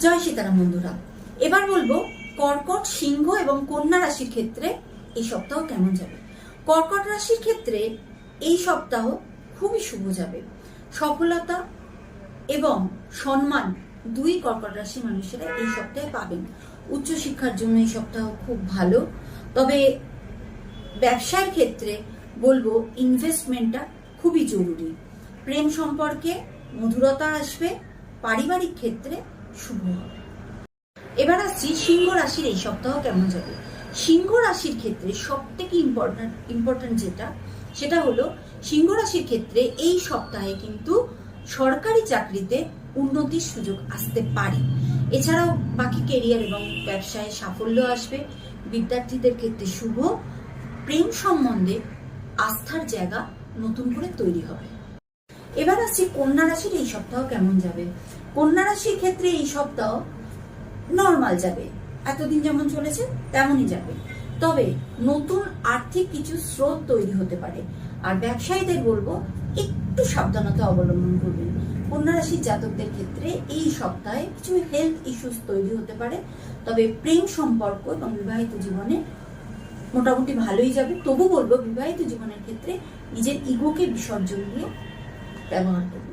জয় সীতারাম বন্ধুরা, এবার বলবো কর্কট, সিংহ এবং কন্যা রাশির ক্ষেত্রে এই সপ্তাহ কেমন যাবে। কর্কট রাশির ক্ষেত্রে এই সপ্তাহ খুবই শুভ যাবে। সফলতা এবং সম্মান দুই কর্কট রাশির মানুষেরা এই সপ্তাহে পাবেন। উচ্চশিক্ষার জন্য এই সপ্তাহ খুব ভালো। তবে ব্যবসার ক্ষেত্রে বলবো ইনভেস্টমেন্টটা খুবই জরুরি। প্রেম সম্পর্কে মধুরতা আসবে, পারিবারিক ক্ষেত্রে শুভ হবে। এবার আসছি সিংহ রাশির এই সপ্তাহ কেমন যাবে। সিংহ রাশির ক্ষেত্রে সব থেকে ইম্পর্টেন্ট সেটা হলো সিংহ রাশির ক্ষেত্রে এই সপ্তাহে কিন্তু সরকারি চাকরিতে উন্নতির সুযোগ আসতে পারে। এছাড়াও বাকি কেরিয়ার এবং ব্যবসায় সাফল্য আসবে। বিদ্যার্থীদের ক্ষেত্রে শুভ। প্রেম সম্বন্ধে আস্থার জায়গা নতুন করে তৈরি হবে। এবার আসছি কন্যা রাশির এই সপ্তাহ কেমন যাবে। কন্যা রাশির ক্ষেত্রে এই সপ্তাহ নর্মাল যাবে, এতদিন যেমন চলেছে তেমনই যাবে। তবে নতুন আর্থিক কিছু স্রোত তৈরি হতে পারে। আর ব্যবসায়ীদের বলবো একটু সাবধানতা অবলম্বন করবেন। কন্যা রাশির জাতকদের ক্ষেত্রে এই সপ্তাহে কিছু হেলথ ইস্যুস তৈরি হতে পারে। তবে প্রেম সম্পর্ক এবং বিবাহিত জীবনে মোটামুটি ভালোই যাবে। তবু বলবো বিবাহিত জীবনের ক্ষেত্রে নিজের ইগোকে বিসর্জন দিয়ে ব্যবহার করবেন।